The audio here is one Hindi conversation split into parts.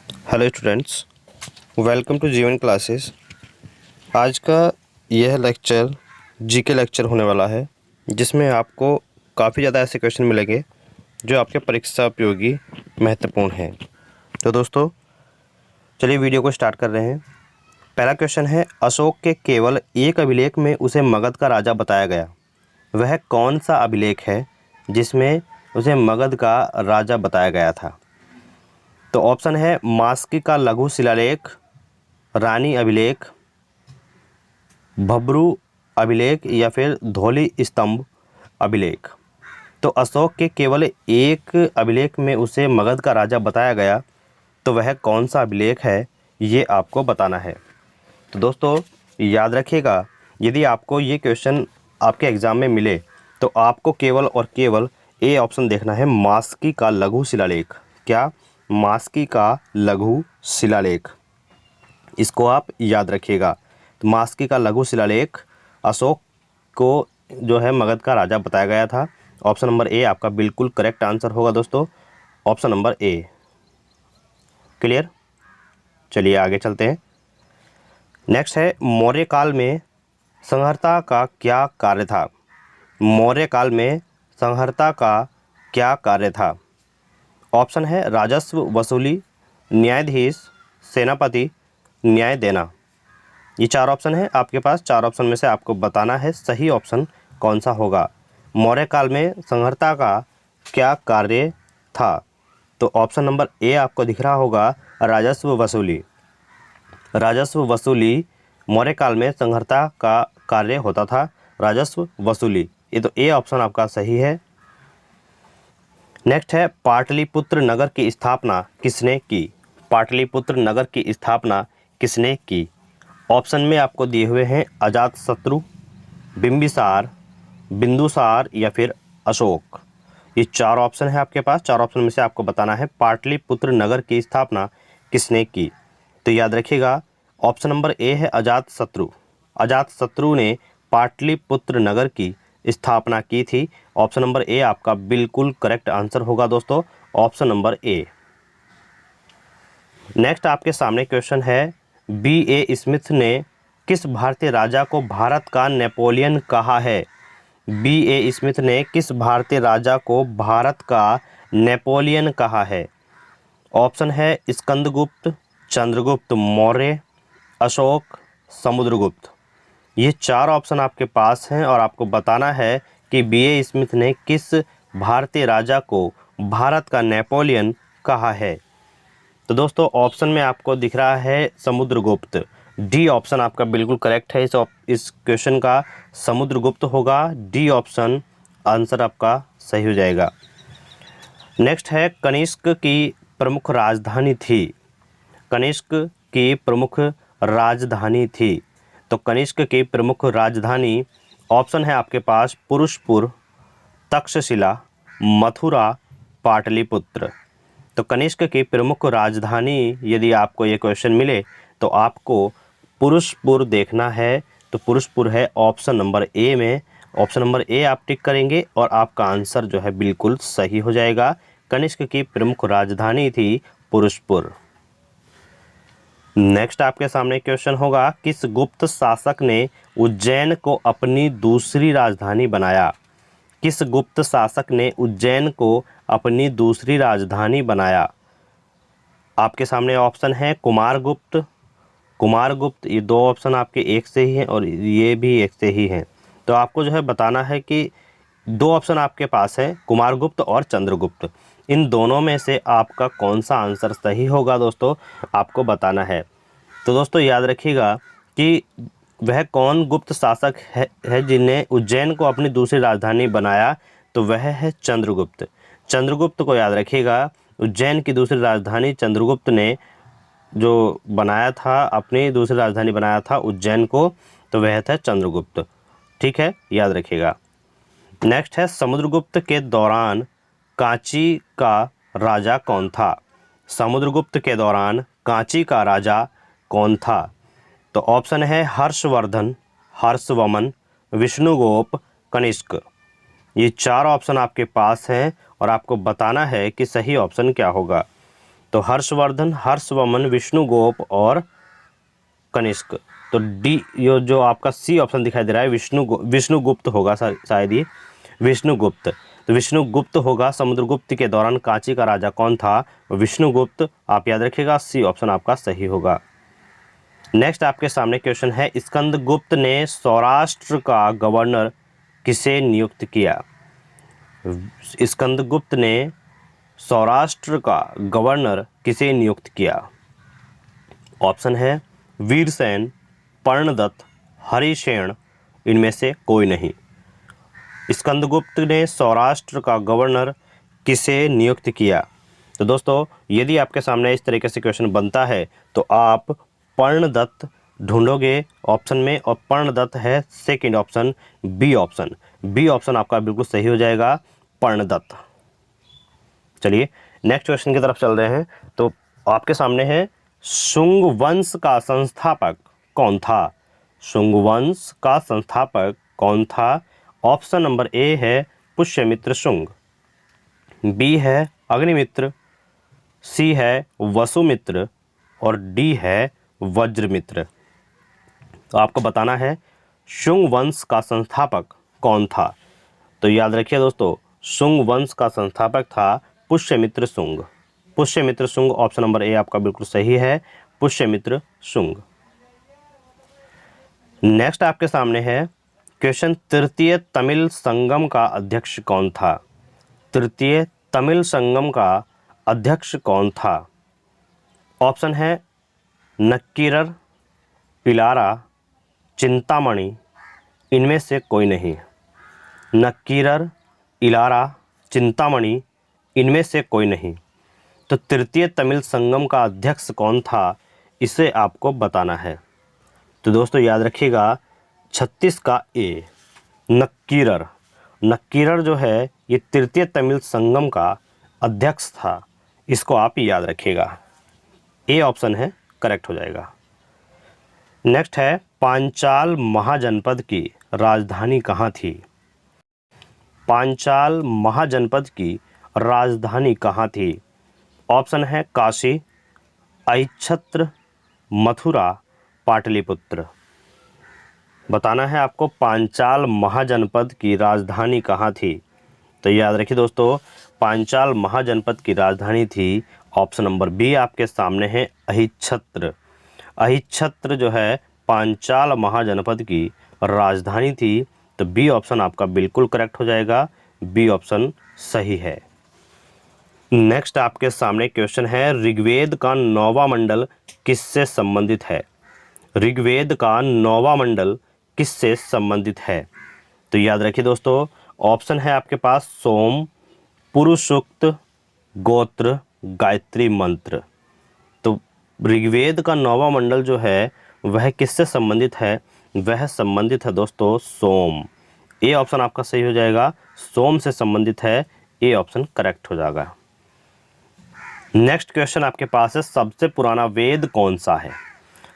हेलो स्टूडेंट्स, वेलकम टू जीवन क्लासेस। आज का यह लेक्चर जीके लेक्चर होने वाला है, जिसमें आपको काफ़ी ज़्यादा ऐसे क्वेश्चन मिलेंगे जो आपके परीक्षा उपयोगी महत्वपूर्ण हैं। तो दोस्तों चलिए वीडियो को स्टार्ट कर रहे हैं। पहला क्वेश्चन है, अशोक के केवल एक अभिलेख में उसे मगध का राजा बताया गया। वह कौन सा अभिलेख है जिसमें उसे मगध का राजा बताया गया था? तो ऑप्शन है मास्की का लघु शिलालेख, रानी अभिलेख, भब्रू अभिलेख या फिर धौली स्तंभ अभिलेख। तो अशोक के केवल एक अभिलेख में उसे मगध का राजा बताया गया, तो वह कौन सा अभिलेख है ये आपको बताना है। तो दोस्तों याद रखिएगा, यदि आपको ये क्वेश्चन आपके एग्ज़ाम में मिले तो आपको केवल और केवल ए ऑप्शन देखना है, मास्की का लघु शिलालेख। क्या? मास्की का लघु शिलालेख, इसको आप याद रखिएगा। तो मास्की का लघु शिलालेख अशोक को जो है मगध का राजा बताया गया था। ऑप्शन नंबर ए आपका बिल्कुल करेक्ट आंसर होगा दोस्तों, ऑप्शन नंबर ए। क्लियर? चलिए आगे चलते हैं। नेक्स्ट है, मौर्य काल में संहर्ता का क्या कार्य था? मौर्य काल में संहर्ता का क्या कार्य था? ऑप्शन है राजस्व वसूली, न्यायाधीश, सेनापति, न्याय देना। ये चार ऑप्शन है आपके पास। चार ऑप्शन में से आपको बताना है सही ऑप्शन कौन सा होगा। मौर्य काल में संहर्ता का क्या कार्य था? तो ऑप्शन नंबर ए आपको दिख रहा होगा, राजस्व वसूली। राजस्व वसूली मौर्य काल में संहर्ता का कार्य होता था, राजस्व वसूली। ये तो ए ऑप्शन आपका सही है। नेक्स्ट है, पाटलिपुत्र नगर की स्थापना किसने की? पाटलिपुत्र नगर की स्थापना किसने की? ऑप्शन में आपको दिए हुए हैं अजातशत्रु, बिंबिसार, बिंदुसार या फिर अशोक। ये चार ऑप्शन है आपके पास। चार ऑप्शन में से आपको बताना है पाटलिपुत्र नगर की स्थापना किसने की। तो याद रखिएगा, ऑप्शन नंबर ए है अजातशत्रु। अजातशत्रु ने पाटलिपुत्र नगर की स्थापना की थी। ऑप्शन नंबर ए आपका बिल्कुल करेक्ट आंसर होगा दोस्तों, ऑप्शन नंबर ए। नेक्स्ट आपके सामने क्वेश्चन है, बी ए स्मिथ ने किस भारतीय राजा को भारत का नेपोलियन कहा है? बी ए स्मिथ ने किस भारतीय राजा को भारत का नेपोलियन कहा है? ऑप्शन है स्कंदगुप्त, चंद्रगुप्त मौर्य, अशोक, समुद्रगुप्त। ये चार ऑप्शन आपके पास हैं और आपको बताना है कि बी ए स्मिथ ने किस भारतीय राजा को भारत का नेपोलियन कहा है। तो दोस्तों ऑप्शन में आपको दिख रहा है समुद्रगुप्त। डी ऑप्शन आपका बिल्कुल करेक्ट है। इस क्वेश्चन का समुद्रगुप्त होगा। डी ऑप्शन आंसर आपका सही हो जाएगा। नेक्स्ट है, कनिष्क की प्रमुख राजधानी थी। कनिष्क की प्रमुख राजधानी थी। तो कनिष्क की प्रमुख राजधानी, ऑप्शन है आपके पास पुरुषपुर, तक्षशिला, मथुरा, पाटलिपुत्र। तो कनिष्क की प्रमुख राजधानी यदि आपको ये क्वेश्चन मिले तो आपको पुरुषपुर देखना है। तो पुरुषपुर है ऑप्शन नंबर ए में। ऑप्शन नंबर ए आप टिक करेंगे और आपका आंसर जो है बिल्कुल सही हो जाएगा। कनिष्क की प्रमुख राजधानी थी पुरुषपुर। नेक्स्ट आपके सामने क्वेश्चन होगा, किस गुप्त शासक ने उज्जैन को अपनी दूसरी राजधानी बनाया? किस गुप्त शासक ने उज्जैन को अपनी दूसरी राजधानी बनाया? आपके सामने ऑप्शन है कुमारगुप्त, कुमारगुप्त। ये दो ऑप्शन आपके एक से ही हैं और ये भी एक से ही हैं। तो आपको जो है बताना है कि दो ऑप्शन आपके पास है, कुमारगुप्त और चंद्रगुप्त। इन दोनों में से आपका कौन सा आंसर सही होगा दोस्तों, आपको बताना है। तो दोस्तों याद रखिएगा कि वह कौन गुप्त शासक है जिन्हें उज्जैन को अपनी दूसरी राजधानी बनाया। तो वह है चंद्रगुप्त। चंद्रगुप्त को याद रखिएगा, उज्जैन की दूसरी राजधानी चंद्रगुप्त ने जो बनाया था, अपनी दूसरी राजधानी बनाया था उज्जैन को, तो वह था चंद्रगुप्त। ठीक है, याद रखिएगा। नेक्स्ट है, समुद्रगुप्त के दौरान कांची का राजा कौन था? समुद्रगुप्त के दौरान कांची का राजा कौन था? तो ऑप्शन है हर्षवर्धन, हर्षवर्मन, विष्णुगोप, कनिष्क। ये चार ऑप्शन आपके पास हैं और आपको बताना है कि सही ऑप्शन क्या होगा। तो हर्षवर्धन, हर्षवर्मन, विष्णुगोप और कनिष्क। तो डी, ये जो आपका सी ऑप्शन दिखाई दे रहा है विष्णुगुप्त होगा शायद ये विष्णुगुप्त। तो विष्णुगुप्त होगा। समुद्रगुप्त के दौरान कांची का राजा कौन था? विष्णुगुप्त। आप याद रखिएगा, सी ऑप्शन आपका सही होगा। नेक्स्ट आपके सामने क्वेश्चन है, स्कंदगुप्त ने सौराष्ट्र का गवर्नर किसे नियुक्त किया? स्कंदगुप्त ने सौराष्ट्र का गवर्नर किसे नियुक्त किया? ऑप्शन है वीरसेन, पर्णदत्त, हरिसेन, इनमें से कोई नहीं। स्कंदगुप्त ने सौराष्ट्र का गवर्नर किसे नियुक्त किया? तो दोस्तों, यदि आपके सामने इस तरीके से क्वेश्चन बनता है तो आप पर्णदत्त ढूंढोगे ऑप्शन में, और पर्णदत्त है second option, B option. B option आपका बिल्कुल सही हो जाएगा, पर्णदत्त। चलिए नेक्स्ट क्वेश्चन की तरफ चल रहे हैं। तो आपके सामने है, शुंग वंश का संस्थापक कौन था? शुंग वंश का संस्थापक कौन था? ऑप्शन नंबर ए है पुष्यमित्र शुंग, बी है अग्निमित्र, सी है वसुमित्र और डी है वज्रमित्र। तो आपको बताना है शुंग वंश का संस्थापक कौन था। तो याद रखिए दोस्तों, शुंग वंश का संस्थापक था Pushyamitra Shunga. Pushyamitra Shunga, option number A आपका बिल्कुल सही है, पुष्यमित्र शुंग। नेक्स्ट आपके सामने है क्वेश्चन, तृतीय तमिल संगम का अध्यक्ष कौन था? तृतीय तमिल संगम का अध्यक्ष कौन था? ऑप्शन है नक्कीरर, पिलारा, चिंतामणि, इनमें से कोई नहीं। नक्कीरर, इलारा, चिंतामणि, इनमें से कोई नहीं। तो तृतीय तमिल संगम का अध्यक्ष कौन था, इसे आपको बताना है। तो दोस्तों याद रखिएगा, 36 का ए, नक्कीरर। नक्कीरर जो है ये तृतीय तमिल संगम का अध्यक्ष था, इसको आप याद रखिएगा। ए ऑप्शन है करेक्ट हो जाएगा। नेक्स्ट है, पांचाल महाजनपद की राजधानी कहाँ थी? पांचाल महाजनपद की राजधानी कहाँ थी? ऑप्शन है काशी, अहिच्छत्र, मथुरा, पाटलिपुत्र। बताना है आपको पांचाल महाजनपद की राजधानी कहाँ थी। तो याद रखिए दोस्तों, पांचाल महाजनपद की राजधानी थी, ऑप्शन नंबर बी आपके सामने है, अहिच्छत्र। अहिच्छत्र जो है पांचाल महाजनपद की राजधानी थी। तो बी ऑप्शन आपका बिल्कुल करेक्ट हो जाएगा, बी ऑप्शन सही है। नेक्स्ट आपके सामने क्वेश्चन है, ऋग्वेद का 9वां मंडल किससे संबंधित है? ऋग्वेद का 9वां मंडल किससे संबंधित है? तो याद रखिए दोस्तों, ऑप्शन है आपके पास सोम, पुरुष सूक्त, गोत्र, गायत्री मंत्र। तो ऋग्वेद का 9वां मंडल जो है वह किससे संबंधित है? वह संबंधित है दोस्तों सोम। ए ऑप्शन आपका सही हो जाएगा, सोम से संबंधित है, ए ऑप्शन करेक्ट हो जाएगा। नेक्स्ट क्वेश्चन आपके पास है, सबसे पुराना वेद कौन सा है?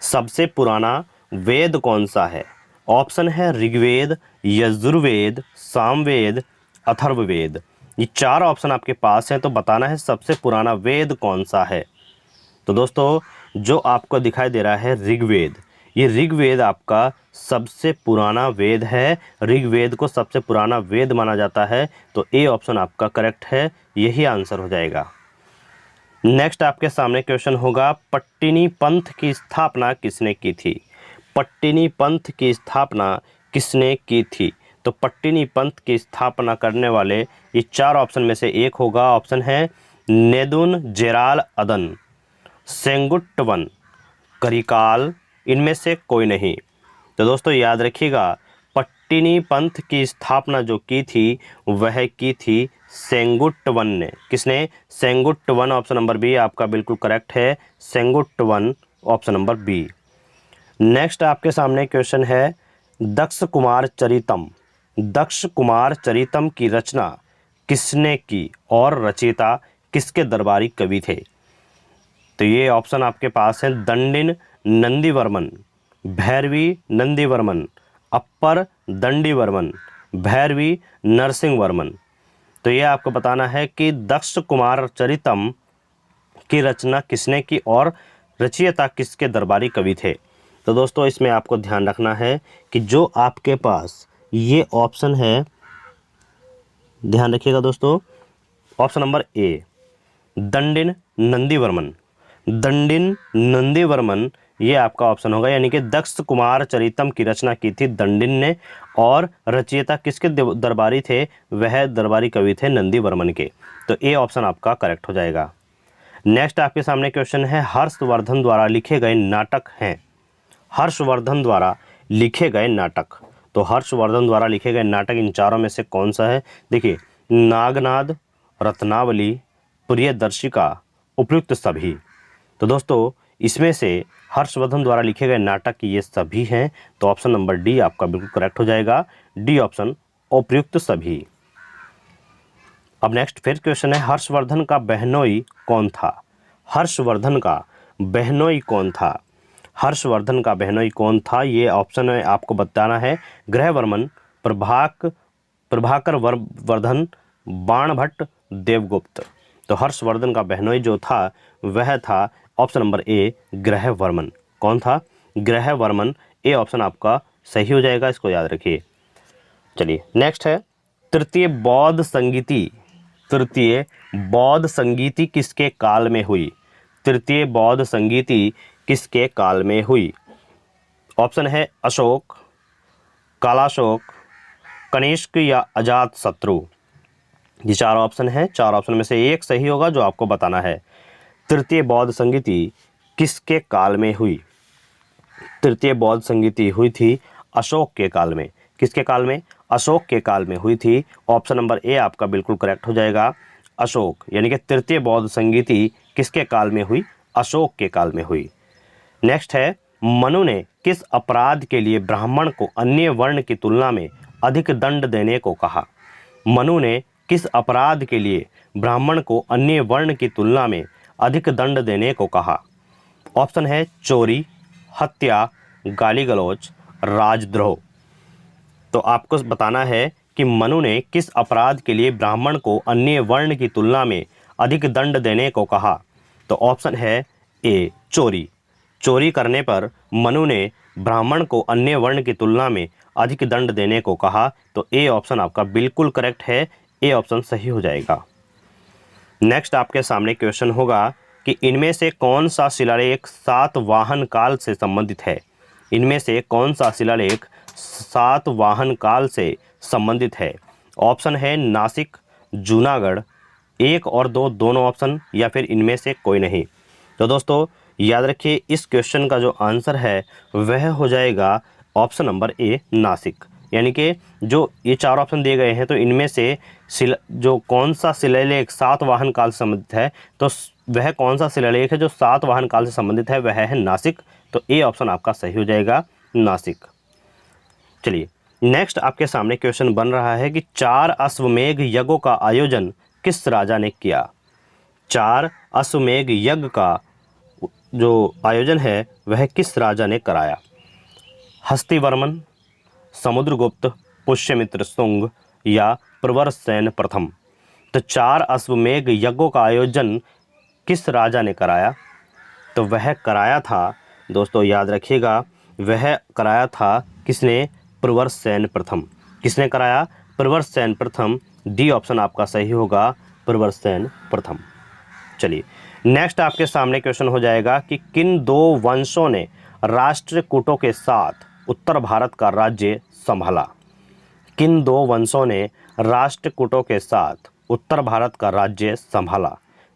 सबसे पुराना वेद कौन सा है? ऑप्शन है ऋग्वेद, यजुर्वेद, सामवेद, अथर्ववेद। ये चार ऑप्शन आपके पास हैं, तो बताना है सबसे पुराना वेद कौन सा है। तो दोस्तों, जो आपको दिखाई दे रहा है ऋग्वेद, ये ऋग्वेद आपका सबसे पुराना वेद है। ऋग्वेद को सबसे पुराना वेद माना जाता है, तो ए ऑप्शन आपका करेक्ट है, यही आंसर हो जाएगा। नेक्स्ट आपके सामने क्वेश्चन होगा, पट्टिनी पंथ की स्थापना किसने की थी? पट्टिनी पंथ की स्थापना किसने की थी? तो पट्टिनी पंथ की स्थापना करने वाले ये चार ऑप्शन में से एक होगा। ऑप्शन है नेदुन जेराल अदन, सेंगुट्टवन, करिकाल, इनमें से कोई नहीं। तो दोस्तों याद रखिएगा, पट्टिनी पंथ की स्थापना जो की थी वह की थी सेंगुट्टवन ने। किसने? सेंगुट्टवन, ऑप्शन नंबर बी आपका बिल्कुल करेक्ट है, सेंगुट्टवन, ऑप्शन नंबर बी। नेक्स्ट आपके सामने क्वेश्चन है, दक्ष कुमार चरितम। दक्ष कुमार चरितम की रचना किसने की और रचयिता किसके दरबारी कवि थे? तो ये ऑप्शन आपके पास है, दंडिन नंदीवर्मन, भैरवी नंदीवर्मन, अप्पर दंडीवर्मन, भैरवी नरसिंहवर्मन। तो ये आपको बताना है कि दक्ष कुमार चरितम की रचना किसने की और रचयिता किसके दरबारी कवि थे। तो दोस्तों इसमें आपको ध्यान रखना है कि जो आपके पास ये ऑप्शन है, ध्यान रखिएगा दोस्तों, option number A Dandin Nandivarman, Dandin Nandivarman ये आपका ऑप्शन होगा, यानी कि दक्ष कुमार चरितम की रचना की थी दंडिन ने और रचयिता किसके दरबारी थे, वह दरबारी कवि थे नंदीवर्मन के। तो ए ऑप्शन आपका करेक्ट हो जाएगा। नेक्स्ट आपके सामने क्वेश्चन है, हर्षवर्धन द्वारा लिखे गए नाटक हैं, हर्षवर्धन द्वारा लिखे गए नाटक। तो हर्षवर्धन द्वारा लिखे गए नाटक इन चारों में से कौन सा है। देखिए, नागनाद, रत्नावली, प्रियदर्शिका, उपयुक्त सभी। तो दोस्तों इसमें से हर्षवर्धन द्वारा लिखे गए नाटक ये सभी हैं, तो ऑप्शन नंबर डी आपका बिल्कुल करेक्ट हो जाएगा, डी ऑप्शन उपयुक्त सभी। अब नेक्स्ट फिर क्वेश्चन है, हर्षवर्धन का बहनोई कौन था, हर्षवर्धन का बहनोई कौन था, हर्षवर्धन का बहनोई कौन था, ये ऑप्शन में आपको बताना है, ग्रहवर्मन, प्रभाकर वर्धन, बाणभट्ट, देवगुप्त। तो हर्षवर्धन का बहनोई जो था वह था ऑप्शन नंबर ए ग्रहवर्मन। कौन था, ग्रहवर्मन। ए ऑप्शन आपका सही हो जाएगा, इसको याद रखिए। चलिए नेक्स्ट है, तृतीय बौद्ध संगीति, तृतीय बौद्ध संगीति किसके काल में हुई, तृतीय बौद्ध संगीति किसके काल में हुई। ऑप्शन है अशोक, कालाशोक, कनिष्क या अजातशत्रु। ये चार ऑप्शन है, चार ऑप्शन में से एक सही होगा जो आपको बताना है। तृतीय बौद्ध संगीति किसके काल में हुई, तृतीय बौद्ध संगीति हुई थी अशोक के काल में। किसके काल में, अशोक के काल में हुई थी। ऑप्शन नंबर ए आपका बिल्कुल करेक्ट हो जाएगा, अशोक, यानी कि तृतीय बौद्ध संगीति किसके काल में हुई, अशोक के काल में हुई। नेक्स्ट है, मनु ने किस अपराध के लिए ब्राह्मण को अन्य वर्ण की तुलना में अधिक दंड देने को कहा, मनु ने किस अपराध के लिए ब्राह्मण को अन्य वर्ण की तुलना में अधिक दंड देने को कहा। ऑप्शन है चोरी, हत्या, गाली गलौज, राजद्रोह। तो आपको बताना है कि मनु ने किस अपराध के लिए ब्राह्मण को अन्य वर्ण की तुलना में अधिक दंड देने को कहा। तो ऑप्शन है ए चोरी, चोरी करने पर मनु ने ब्राह्मण को अन्य वर्ण की तुलना में अधिक दंड देने को कहा। तो ए ऑप्शन आपका बिल्कुल करेक्ट है, ए ऑप्शन सही हो जाएगा। नेक्स्ट आपके सामने क्वेश्चन होगा कि इनमें से कौन सा शिलालेख सातवाहन काल से संबंधित है, इनमें से कौन सा शिलालेख सातवाहन काल से संबंधित है। ऑप्शन है नासिक, जूनागढ़, 1 और 2 दोनों ऑप्शन, या फिर इनमें से कोई नहीं। तो दोस्तों याद रखिए इस क्वेश्चन का जो आंसर है वह हो जाएगा ऑप्शन नंबर ए नासिक, यानी कि जो ये चार ऑप्शन दिए गए हैं तो इनमें से जो कौन सा शिलालेख सातवाहन काल से संबंधित है, तो वह कौन सा शिलालेख है जो सातवाहन काल से संबंधित है, वह है नासिक। तो ए ऑप्शन आपका सही हो जाएगा, नासिक। चलिए नेक्स्ट आपके सामने क्वेश्चन बन रहा है कि 4 अश्वमेध यज्ञों का आयोजन किस राजा ने किया। 4 अश्वमेध यज्ञ का जो आयोजन है वह किस राजा ने कराया। हस्तिवर्मन, समुद्रगुप्त, पुष्यमित्र शुंग या प्रवरसेन प्रथम। तो 4 अश्वमेध यज्ञों का आयोजन किस राजा ने कराया। तो वह कराया था दोस्तों, याद रखिएगा, वह कराया था किसने, प्रवरसेन प्रथम। किसने कराया, प्रवरसेन प्रथम। डी ऑप्शन आपका सही होगा, प्रवरसेन प्रथम। चलिए नेक्स्ट आपके सामने क्वेश्चन हो जाएगा कि किन 2 वंशों ने राष्ट्रकूटों के साथ उत्तर भारत का राज्य संभाला। किन 2 वंशों ने राष्ट्रकूटों के साथ उत्तर भारत का राज्य संभाला।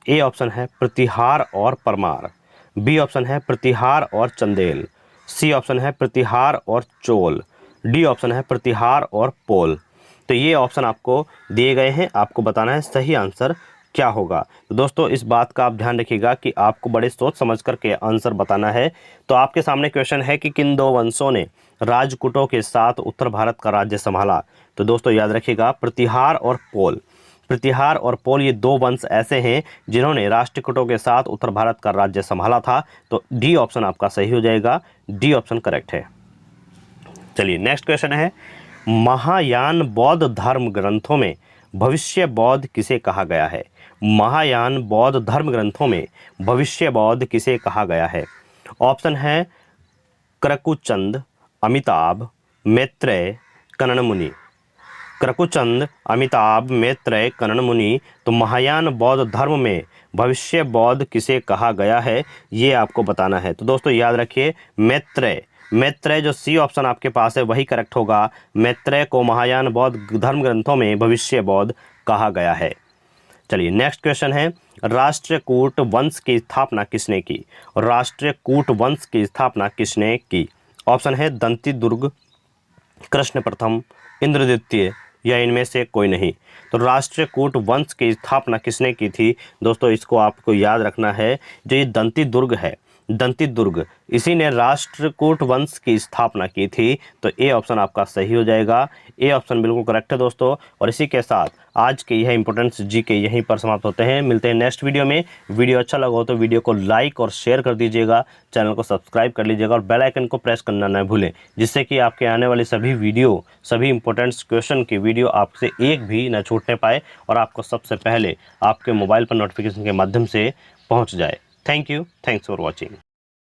ए ऑप्शन है प्रतिहार और परमार, बी ऑप्शन है प्रतिहार और चंदेल, सी ऑप्शन है प्रतिहार और चोल, डी ऑप्शन है प्रतिहार और पोल। तो ये ऑप्शन आपको दिए गए हैं, आपको बताना है सही आंसर क्या होगा। तो दोस्तों इस बात का आप ध्यान रखिएगा कि आपको बड़े सोच समझ करके आंसर बताना है। तो आपके सामने क्वेश्चन है कि किन 2 वंशों ने राजकूटों के साथ उत्तर भारत का राज्य संभाला। तो दोस्तों याद रखिएगा प्रतिहार और पोल, प्रतिहार और पोल ये 2 वंश ऐसे हैं जिन्होंने राष्ट्रकूटों के साथ उत्तर भारत का राज्य संभाला था। तो डी ऑप्शन आपका सही हो जाएगा, डी ऑप्शन करेक्ट है। चलिए नेक्स्ट क्वेश्चन है, महायान बौद्ध धर्म ग्रंथों में भविष्य बौद्ध किसे कहा गया है? महायान बौद्ध धर्म ग्रंथों में भविष्य बौद्ध किसे कहा गया है? ऑप्शन है क्रकुचंद, अमिताभ, मैत्रेय, कनन मुनि। क्रकुचंद, अमिताभ, मैत्रेय, कनन मुनि। तो महायान बौद्ध धर्म में भविष्य बौद्ध किसे कहा गया है, ये आपको बताना है। तो दोस्तों याद रखिए मैत्रेय, मैत्रेय जो सी ऑप्शन आपके पास है वही करेक्ट होगा। मैत्रेय को महायान बौद्ध धर्म ग्रंथों में भविष्य बौद्ध कहा गया है। चलिए नेक्स्ट क्वेश्चन है, राष्ट्रकूट वंश की स्थापना किसने की? राष्ट्रकूट वंश की स्थापना किसने की? ऑप्शन है दंती दुर्ग, कृष्ण प्रथम, इंद्र द्वितीय या इनमें से कोई नहीं। तो राष्ट्रकूट वंश की स्थापना किसने की थी? दोस्तों इसको आपको याद रखना है, जो ये दंती दुर्ग है, दंती दुर्ग, इसी ने राष्ट्रकूट वंश की स्थापना की थी। तो ए ऑप्शन आपका सही हो जाएगा। ए ऑप्शन बिल्कुल करेक्ट है दोस्तों। और इसी के साथ आज के यह इंपॉर्टेंट जी के यहीं पर समाप्त होते हैं। मिलते हैं नेक्स्ट वीडियो में। वीडियो अच्छा लगा हो तो वीडियो को लाइक और शेयर कर दीजिएगा, चैनल को सब्सक्राइब कर लीजिएगा और बेल आइकन को प्रेस करना न भूलें, जिससे कि आपके आने वाली सभी वीडियो, सभी इंपॉर्टेंट क्वेश्चन की वीडियो आपसे एक भी न छूटने पाए और आपको सबसे पहले आपके मोबाइल पर नोटिफिकेशन के माध्यम से पहुँच जाए। Thank you, thanks for watching.